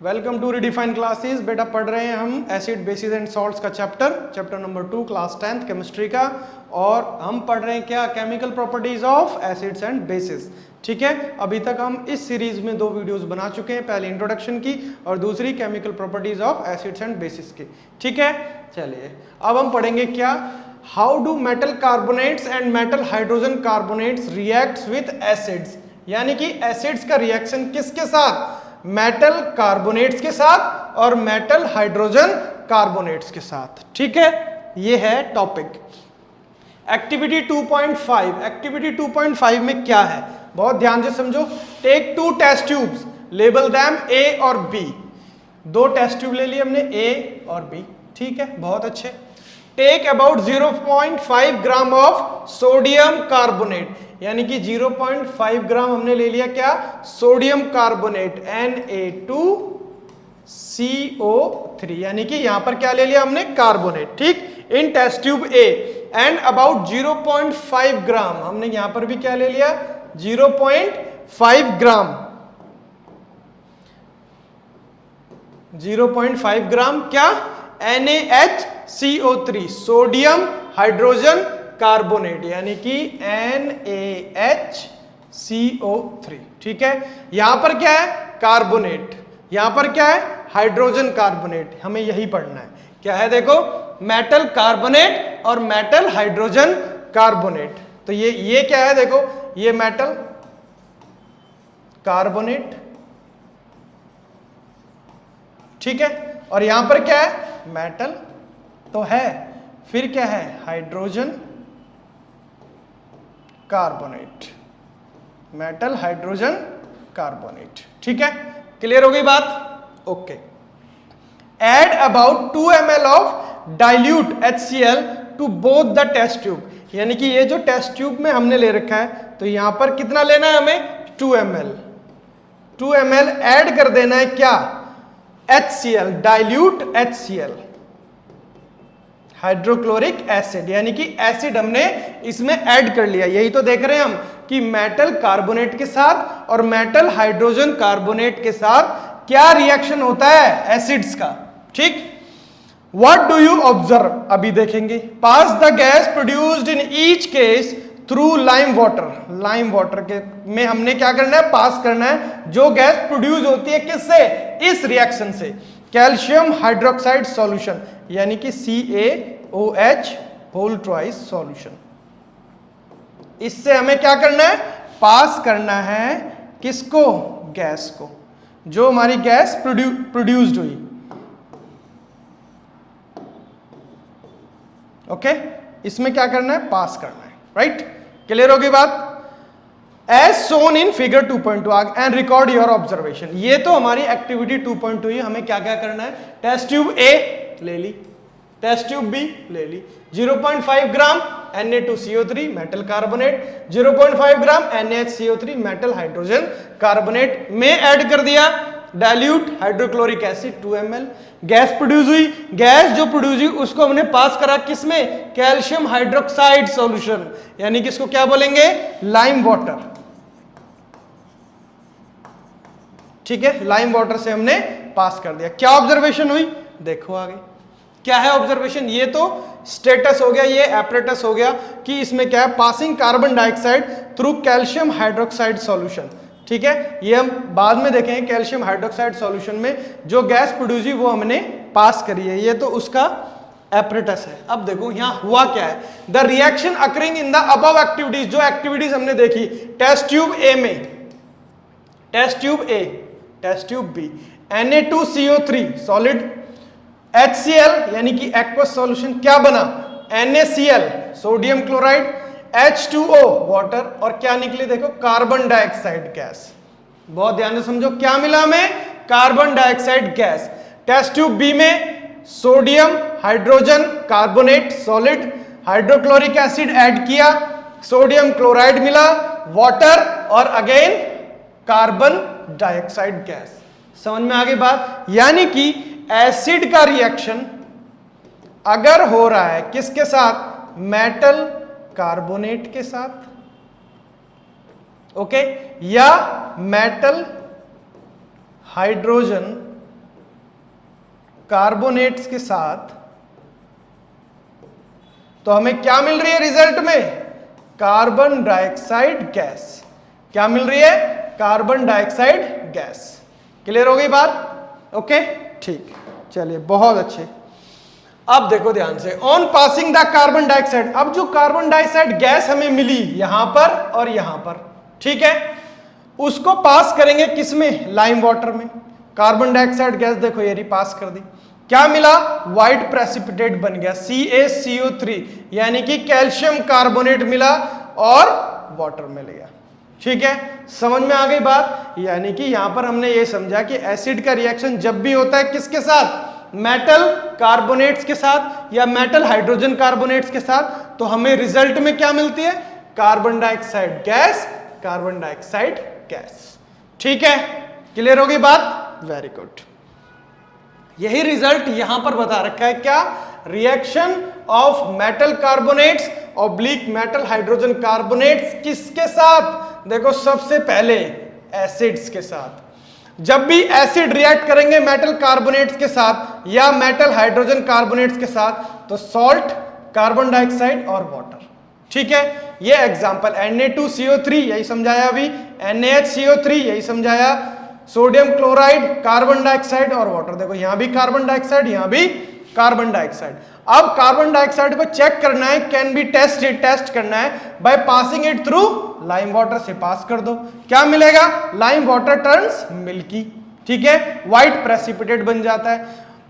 Welcome to redefine classes. बेटा पढ़ रहे हैं हम एसिड बेसिस एंड सॉल्ट्स का chapter number 2 class 10th chemistry का। और हम पढ़ रहे हैं क्या, chemical properties of acids and basis. ठीक है, अभी तक हम इस सीरीज में 2 वीडियोस बना चुके हैं, पहली इंट्रोडक्शन की और दूसरी chemical properties of acids and basis की। ठीक है, चलिए अब हम पढ़ेंगे क्या, how do metal carbonates and metal hydrogen carbonates reacts with acids. यानी कि एसिड्स का रिएक्शन किसके साथ, मेटल कार्बोनेट्स के साथ और मेटल हाइड्रोजन कार्बोनेट्स के साथ। ठीक है, ये है टॉपिक। एक्टिविटी 2.5, एक्टिविटी 2.5 में क्या है, बहुत ध्यान से समझो। Take 2 test tubes, label them A और बी। 2 टेस्ट ट्यूब ले लिए हमने, ए और बी। ठीक है, बहुत अच्छे। Take about 0.5 gram of sodium carbonate, यानी कि 0.5 ग्राम हमने ले लिया क्या, सोडियम कार्बोनेट Na2CO3, यानी कि यहां पर क्या ले लिया हमने, कार्बोनेट। ठीक, in test tube A and about 0.5 gram, हमने यहां पर भी क्या ले लिया, 0.5 ग्राम, 0.5 ग्राम क्या, NaHCO3, सोडियम हाइड्रोजन कार्बोनेट, यानी कि NaHCO3। ठीक है, यहां पर क्या है, कार्बोनेट, यहां पर क्या है, हाइड्रोजन कार्बोनेट। हमें यही पढ़ना है, क्या है देखो, मेटल कार्बोनेट और मेटल हाइड्रोजन कार्बोनेट। तो ये क्या है देखो, ये मेटल कार्बोनेट, ठीक है, और यहां पर क्या है, मेटल तो है, फिर क्या है, hydrogen carbonate, metal hydrogen carbonate. ठीक है, क्लियर हो गई बात, okay. Add about 2 ml of dilute HCl to both the test tube, यानी कि ये जो टेस्ट ट्यूब में हमने ले रखा है, तो यहां पर कितना लेना है हमें, 2 ml ऐड कर देना है क्या, HCl, dilute HCl, hydrochloric acid, यानी कि एसिड हमने इसमें ऐड कर लिया। यही तो देख रहे हैं हम कि मेटल कार्बोनेट के साथ और मेटल हाइड्रोजन कार्बोनेट के साथ क्या रिएक्शन होता है एसिड्स का। ठीक, व्हाट डू यू ऑब्जर्व, अभी देखेंगे। Pass the gas produced in each case through lime water, lime water के में हमने क्या करना है, पास करना है जो गैस प्रोड्यूस होती है, किससे, इस रिएक्शन से, कैल्शियम हाइड्रोक्साइड सॉल्यूशन, यानी कि CaOH होल ट्वाइस सॉल्यूशन। इससे हमें क्या करना है, पास करना है किसको, गैस को, जो हमारी गैस प्रोड्यूस्ड हुई। ओके, इसमें क्या करना है, पास करना है, राइट। क्लियर होगी बात। As shown in figure 2.2 and record your observation. ये तो हमारी एक्टिविटी 2.2 है। हमें क्या क्या करना है, टेस्ट ट्यूब ए ले ली, टेस्ट ट्यूब बी ले ली, 0.5 ग्राम Na2CO3 मेटल कार्बोनेट, 0.5 ग्राम NaHCO3 मेटल हाइड्रोजन कार्बोनेट में ऐड कर दिया dilute hydrochloric acid 2 ml। Gas produce हुई, गैस जो प्रोड्यूस हुई उसको हमने पास करा किसमें, कैल्शियम हाइड्रोक्साइड सॉल्यूशन, यानी कि इसको क्या बोलेंगे, लाइम वाटर। ठीक है, लाइम वाटर से हमने पास कर दिया। क्या ऑब्जर्वेशन हुई, देखो आगे क्या है ऑब्जर्वेशन। ये तो स्टेटस हो गया, ये एपरेटस हो गया कि इसमें क्या है, passing carbon dioxide through calcium hydroxide solution. ठीक है, ये हम बाद में देखेंगे। कैल्शियम हाइड्रोक्साइड सॉल्यूशन में जो गैस प्रोड्यूस हुई वो हमने पास करी है, ये तो उसका एपरेटस है। अब देखो यहां हुआ क्या है, the reaction occurring in the above activities, जो एक्टिविटीज हमने देखी टेस्ट ट्यूब ए में, test tube A, test tube B, Na2CO3 solid, HCl यानी कि एक्वस सॉल्यूशन क्या बना, NaCl sodium chloride, H2O water, और क्या निकले देखो, कार्बन डाइऑक्साइड गैस। बहुत ध्यान से समझो, क्या मिला हमें, carbon dioxide gas. Test tube B में sodium hydrogen carbonate solid, hydrochloric acid add किया, सोडियम क्लोराइड मिला, वाटर और अगेन कार्बन डाइऑक्साइड गैस। समझ में आ गई बात। यानी कि एसिड का रिएक्शन अगर हो रहा है किसके साथ, मेटल कार्बोनेट के साथ, ओके, या मेटल हाइड्रोजन कार्बोनेट्स के साथ, तो हमें क्या मिल रही है रिजल्ट में? Carbon dioxide gas. क्या मिल रही है? Carbon dioxide gas. क्लियर हो गई बात? ओके, ठीक, चलिए बहुत अच्छे। अब देखो ध्यान से, on passing the carbon dioxide, अब जो कार्बन डाइऑक्साइड गैस हमें मिली यहां पर और यहां पर, ठीक है, उसको पास करेंगे किसमें? लाइम वाटर में। कार्बन डाइऑक्साइड गैस देखो ये पास कर दी, क्या मिला? व्हाइट प्रेसिपिटेट बन गया CaCO3, यानी कि कैल्शियम कार्बोनेट मिला और वाटर मिल गया। ठीक है, समझ में आ गई बात? यानी कि यहां पर हमने ये समझा कि एसिड का रिएक्शन जब भी होता है किसके साथ? मेटल कार्बोनेट्स के साथ या मेटल हाइड्रोजन कार्बोनेट्स के साथ, तो हमें रिजल्ट में क्या मिलती है? Carbon dioxide gas, carbon dioxide gas. ठीक है, क्लियर हो गई बात? Very good. यही रिजल्ट यहां पर बता रखा है, क्या? Reaction of metal carbonates oblique metal hydrogen carbonates किसके साथ? देखो सबसे पहले एसिड्स के साथ। जब भी एसिड रिएक्ट करेंगे मेटल कार्बोनेट्स के साथ या मेटल हाइड्रोजन कार्बोनेट्स के साथ, तो सॉल्ट, कार्बन डाइऑक्साइड और वाटर। ठीक है, ये एग्जांपल Na2CO3 यही समझाया, अभी NaHCO3 यही समझाया, सोडियम क्लोराइड, कार्बन डाइऑक्साइड और वाटर। देखो यहां भी कार्बन डाइऑक्साइड, यहां भी कार्बन डाइऑक्साइड। अब कार्बन डाइऑक्साइड को चेक करना है, कैन बी टेस्टेड, टेस्ट करना है by passing it through lime water से पास कर दो। क्या मिलेगा? Lime water turns milky. ठीक है, व्हाइट प्रेसिपिटेट बन जाता है।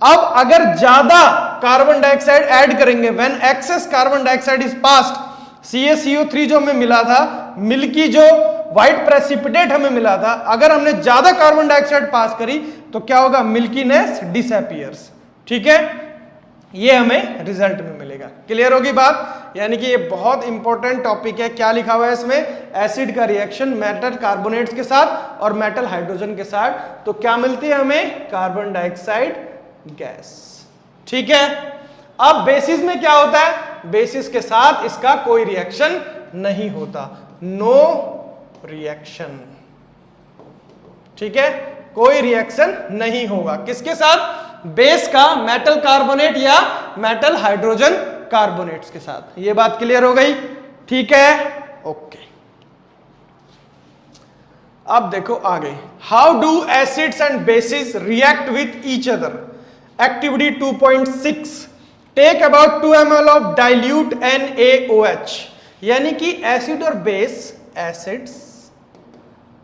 अब अगर ज्यादा कार्बन डाइऑक्साइड ऐड करेंगे, when excess carbon dioxide is passed, CaCO3 जो हमें मिला था, मिल्की जो व्हाइट प्रेसिपिटेट हमें मिला था, अगर हमने ज्यादा कार्बन डाइऑक्साइड पास करी तो क्या होगा? Milkiness disappears. ठीक है, ये हमें रिजल्ट में मिलेगा। क्लियर होगी बात? यानी कि ये बहुत इंपॉर्टेंट टॉपिक है। क्या लिखा हुआ है इसमें? एसिड का रिएक्शन मेटल कार्बोनेट्स के साथ और मेटल हाइड्रोजन के साथ, तो क्या मिलती है हमें? Carbon dioxide gas. ठीक है, अब बेसिस में क्या होता है? बेसिस के साथ इसका कोई रिएक्शन नहीं होता, नो रिएक्शन। ठीक है, कोई रिएक्शन नहीं होगा किसके साथ? बेस का, मेटल कार्बोनेट या मेटल हाइड्रोजन कार्बोनेट्स के साथ। ये बात क्लियर हो गई? ठीक है, ओके। अब देखो आगे, how do acids and bases react with each other? Activity 2.6, take about 2 ml of dilute NaOH। यानी कि एसिड और बेस, एसिड्स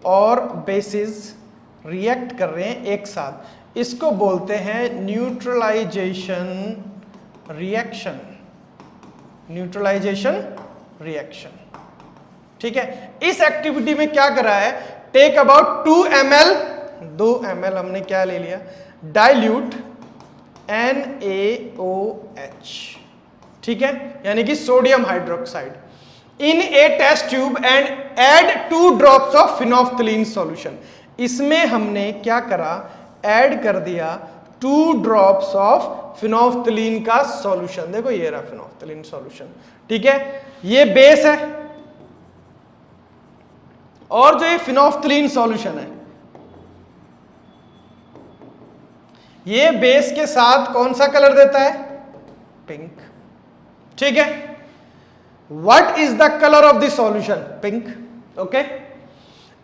और बेसिस रिएक्ट कर रहे हैं एक साथ, इसको बोलते हैं न्यूट्रलाइजेशन रिएक्शन। Neutralisation reaction. ठीक है, इस एक्टिविटी में क्या कर रहा है? टेक अबाउट 2 ml, 2 ml हमने क्या ले लिया? Dilute NaOH। ठीक है, यानी कि sodium hydroxide, in a test tube and add 2 drops of phenolphthalein solution. इसमें हमने क्या करा? ऐड कर दिया 2 ड्रॉप्स ऑफ फिनोफ्थलीन का सॉल्यूशन। देखो ये रहा फिनोफ्थलीन सॉल्यूशन। ठीक है, ये बेस है और जो ये फिनोफ्थलीन सॉल्यूशन है, ये बेस के साथ कौन सा कलर देता है? पिंक। ठीक है, what is the colour of the solution? Pink. Okay,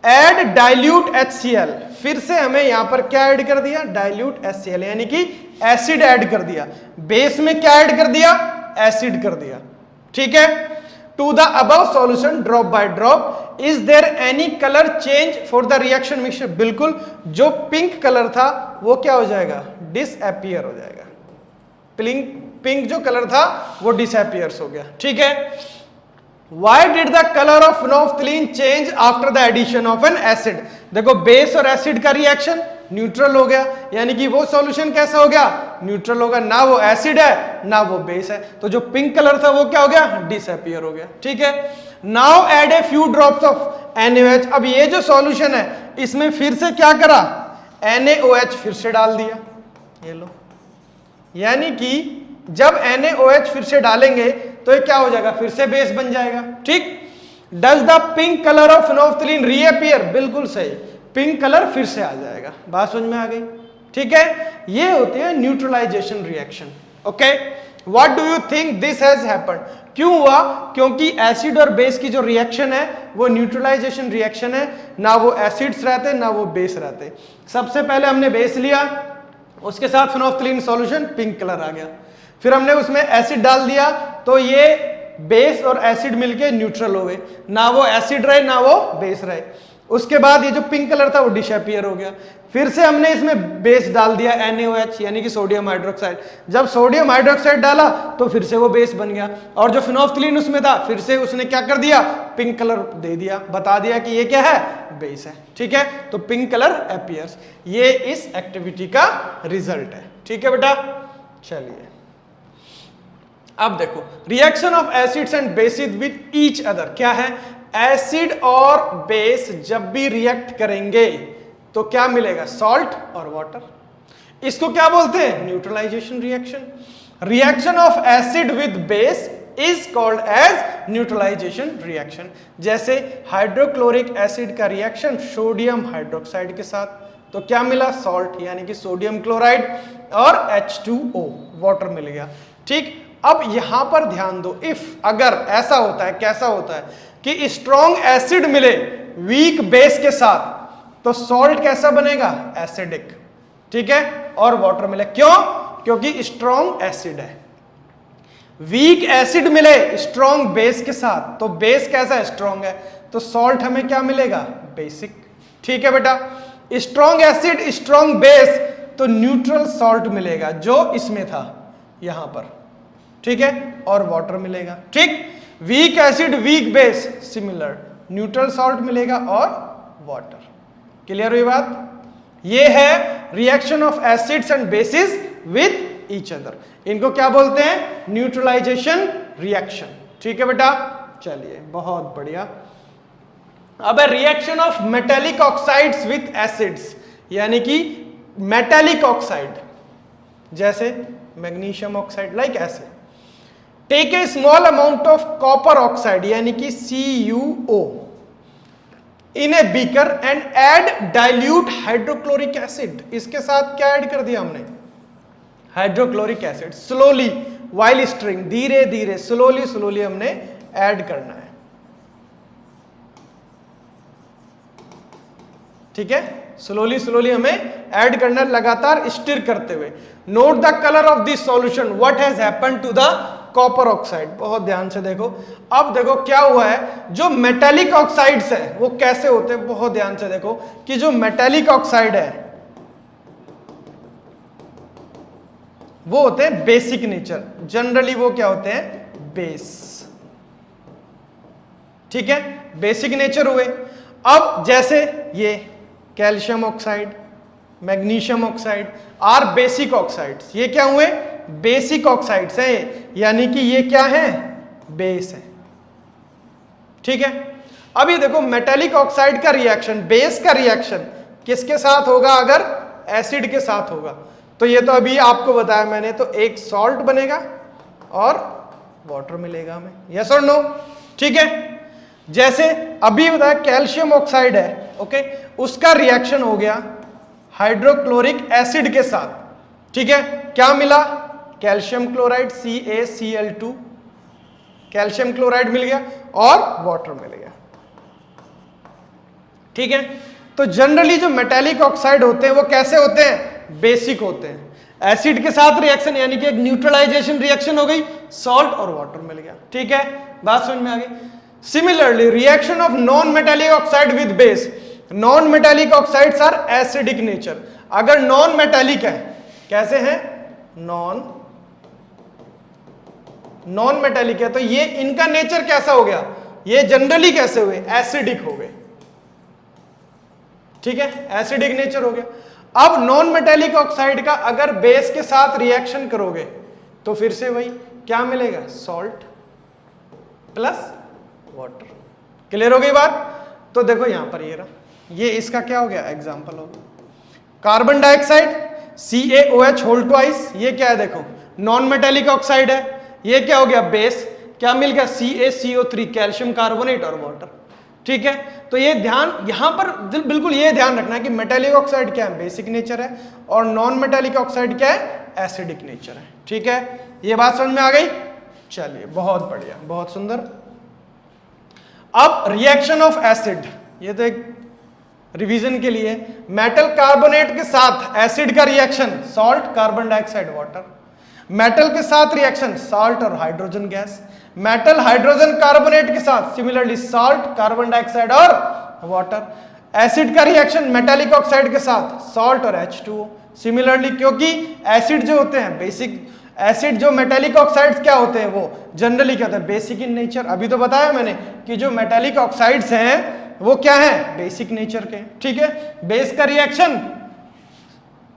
add dilute HCl, फिर से हमें यहां पर क्या ऐड कर दिया? डाइल्यूट HCl, यानी कि एसिड ऐड कर दिया। बेस में क्या ऐड कर दिया? एसिड कर दिया। ठीक है, to the above solution drop by drop, is there any colour change for the reaction mixture? बिल्कुल, जो पिंक कलर था वो क्या हो जाएगा? डिसअपीयर हो जाएगा। पिंक जो कलर था वो डिसअपीयर्स हो गया। ठीक है, Why did the color of phenolphthalein change after the addition of an acid? देखो बेस और एसिड का रिएक्शन न्यूट्रल हो गया, यानी कि वो सॉल्यूशन कैसा हो गया? न्यूट्रल होगा, ना वो एसिड है ना वो बेस है, तो जो पिंक कलर था वो क्या हो गया? डिसअपीयर हो गया। ठीक है, now add a few drops of NaOH। अब ये जो सॉल्यूशन है इसमें फिर से क्या करा? NaOH फिर से डाल दिया। ये लो, यानी कि जब NaOH फिर से डालेंगे तो ये क्या हो जाएगा? फिर से बेस बन जाएगा। ठीक, does the pink colour of phenolphthalein reappear? बिल्कुल सही, पिंक कलर फिर से आ जाएगा। बात समझ में आ गई? ठीक है, ये होती है neutralisation reaction. Okay, what do you think this has happened? क्यों हुआ? क्योंकि एसिड और बेस की जो रिएक्शन है वो न्यूट्रलाइजेशन रिएक्शन है, ना वो एसिड्स रहते ना वो बेस रहते। सबसे पहले हमने बेस लिया, उसके साथ फिनोल्फ्थालीन सॉल्यूशन, पिंक कलर आ गया। फिर हमने उसमें एसिड डाल दिया, तो ये बेस और एसिड मिलके न्यूट्रल हो गए, ना वो एसिड रहे ना वो बेस रहे। उसके बाद ये जो पिंक कलर था वो डिसअपीयर हो गया। फिर से हमने इसमें बेस डाल दिया NaOH यानी कि सोडियम हाइड्रोक्साइड। जब सोडियम हाइड्रोक्साइड डाला तो फिर से वो बेस बन गया, और जो फिनोल्फ्थालीन उसमें था फिर से उसने क्या कर दिया, पिंक कलर दे दिया, बता दिया कि ये क्या है, बेस है। ठीक है, तो पिंक कलर अपीयर्स, ये इस एक्टिविटी का रिजल्ट है। ठीक है बेटा, चलिए अब देखो reaction of acids and basis with each other क्या है। एसिड और बेस जब भी रिएक्ट करेंगे तो क्या मिलेगा, सॉल्ट और वाटर। इसको क्या बोलते हैं, neutralisation reaction. Reaction of acid with base is called as neutralisation reaction. जैसे हाइड्रोक्लोरिक एसिड का रिएक्शन सोडियम हाइड्रोक्साइड के साथ, तो क्या मिला, सॉल्ट यानी कि सोडियम क्लोराइड, और H2O वाटर मिल गया। ठीक, अब यहां पर ध्यान दो, इफ अगर ऐसा होता है, कैसा होता है कि स्ट्रॉन्ग एसिड मिले वीक बेस के साथ, तो सॉल्ट कैसा बनेगा, एसिडिक। ठीक है, और वाटर मिले, क्यों, क्योंकि स्ट्रॉन्ग एसिड है। वीक एसिड मिले स्ट्रॉन्ग बेस के साथ, तो बेस कैसा है, स्ट्रॉन्ग है, तो सॉल्ट हमें क्या मिलेगा, बेसिक। ठीक है बेटा, स्ट्रॉन्ग एसिड स्ट्रॉन्ग बेस, तो न्यूट्रल सॉल्ट मिलेगा जो इसमें था यहां पर। ठीक है, और वाटर मिलेगा। ठीक, weak acid weak base similar, neutral salt मिलेगा और वाटर। क्लियर हुई बात? ये है reaction of acids and basis with each other, इनको क्या बोलते हैं, न्यूट्रलाइजेशन रिएक्शन। ठीक है बेटा, चलिए बहुत बढ़िया। अब है reaction of metallic oxides with acids, यानी कि मेटेलिक ऑक्साइड, जैसे मैग्नीशियम ऑक्साइड, लाइक ऐसे। Take a small amount of copper oxide यानी कि CuO in a beaker and add dilute hydrochloric acid. इसके साथ क्या ऐड कर दिया हमने, hydrochloric acid. Slowly while stirring, धीरे धीरे स्लोली स्लोली हमने ऐड करना है। ठीक है, स्लोली स्लोली हमें ऐड करना, लगातार स्टिर करते हुए। Note the colour of this solution, what has happened to the copper oxide. बहुत ध्यान से देखो, अब देखो क्या हुआ है, जो मेटेलिक ऑक्साइड्स है वो कैसे होते हैं, बहुत ध्यान से देखो कि जो मेटेलिक ऑक्साइड है वो होते हैं बेसिक नेचर, जनरली वो क्या होते हैं, बेस। ठीक है, बेसिक नेचर हुए। अब जैसे ये calcium oxide, magnesium oxide are basic oxides, ये क्या हुए, बेसिक ऑक्साइड्स है, यानी कि ये क्या है, बेस है। ठीक है, अब ये देखो मेटेलिक ऑक्साइड का रिएक्शन, बेस का रिएक्शन किसके साथ होगा, अगर एसिड के साथ होगा, तो ये तो अभी आपको बताया मैंने, तो एक सॉल्ट बनेगा और वाटर मिलेगा हमें, यस और नो। ठीक है, जैसे अभी बताया कैल्शियम ऑक्साइड है, ओके, उसका रिएक्शन हो गया हाइड्रोक्लोरिक एसिड के साथ। ठीक है, क्या मिला, calcium chloride CaCl2, calcium chloride मिल गया और वाटर मिल गया। ठीक है, तो जनरली जो मेटेलिक ऑक्साइड होते हैं वो कैसे होते हैं, बेसिक होते हैं। एसिड के साथ रिएक्शन यानी कि एक न्यूट्रलाइजेशन रिएक्शन हो गई, सॉल्ट और वाटर मिल गया। ठीक है, बात समझ में आ गई। Similarly reaction of non metallic oxide with base, non metallic oxides are acidic nature. अगर नॉन मेटेलिक है, कैसे हैं, नॉन मेटेलिक है, तो ये इनका नेचर कैसा हो गया, ये जनरली कैसे हुए, एसिडिक हो गए। ठीक है, एसिडिक नेचर हो गया। अब नॉन मेटेलिक ऑक्साइड का अगर बेस के साथ रिएक्शन करोगे तो फिर से वही क्या मिलेगा, सॉल्ट प्लस वाटर। क्लियर हो गई बात? तो देखो यहां पर ये रहा, ये इसका क्या हो गया, एग्जांपल हो गया। Carbon dioxide CaOH whole twice, ये क्या है, देखो नॉन मेटेलिक ऑक्साइड है, ये क्या हो गया, बेस, क्या मिल गया, CaCO3 कैल्शियम कार्बोनेट और वाटर। ठीक है, तो ये ध्यान यहां पर बिल्कुल ये ध्यान रखना है कि मेटेलिक ऑक्साइड क्या है, बेसिक नेचर है, और नॉन मेटेलिक ऑक्साइड क्या है, एसिडिक नेचर है। ठीक है, ये बात समझ में आ गई? चलिए, बहुत बढ़िया, बहुत सुंदर। अब रिएक्शन ऑफ एसिड, ये तो एक रिवीजन के लिए, मेटल कार्बोनेट के साथ एसिड का reaction, salt carbon dioxide water, metal के साथ रिएक्शन साल्ट और hydrogen gas, metal hydrogen carbonate के साथ सिमिलरली साल्ट कार्बन डाइऑक्साइड और वाटर, एसिड का रिएक्शन मेटालिक ऑक्साइड के साथ साल्ट और H2O सिमिलरली, क्योंकि एसिड जो होते हैं बेसिक, एसिड जो मेटालिक ऑक्साइड्स क्या होते हैं, वो जनरली क्या होते हैं, बेसिक इन नेचर। अभी तो बताया मैंने कि जो मेटालिक ऑक्साइड्स हैं वो क्या है, बेसिक नेचर के। ठीक है, बेस का रिएक्शन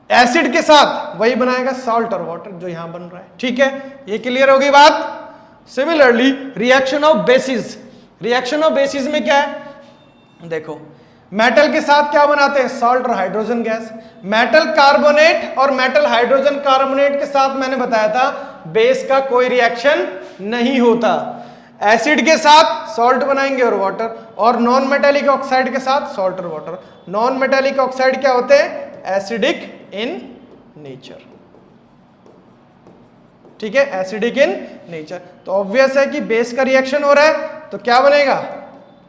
एसिड के साथ वही बनाएगा सॉल्ट और वाटर, जो यहां बन रहा है। ठीक है, ये क्लियर होगी बात? Similarly reaction of basis, reaction of basis में क्या है, देखो मेटल के साथ क्या बनाते हैं, सॉल्ट और हाइड्रोजन गैस, मेटल कार्बोनेट और मेटल हाइड्रोजन कार्बोनेट के साथ मैंने बताया था बेस का कोई रिएक्शन नहीं होता, एसिड के साथ सॉल्ट बनाएंगे और वाटर, और नॉन मेटालिक ऑक्साइड के साथ सॉल्ट और वाटर। नॉन मेटालिक ऑक्साइड क्या होते हैं, एसिडिक इन नेचर। ठीक है, एसिडिक इन नेचर, तो ऑब्वियस है कि बेस का रिएक्शन हो रहा है तो क्या बनेगा,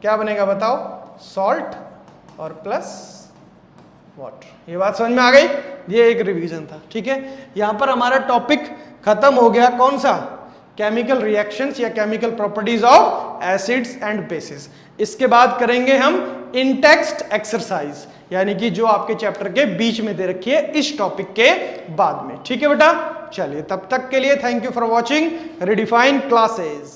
क्या बनेगा बताओ, सॉल्ट और प्लस वाटर। ये बात समझ में आ गई? ये एक रिवीजन था। ठीक है, यहां पर हमारा टॉपिक खत्म हो गया, कौन सा, केमिकल रिएक्शंस या chemical properties of acids and basis. इसके बाद करेंगे हम इन टेक्स्ट एक्सरसाइज, यानी कि जो आपके चैप्टर के बीच में दे रखी है इस टॉपिक के बाद में। ठीक है बेटा, चलिए तब तक के लिए thank you for watching redefine classes.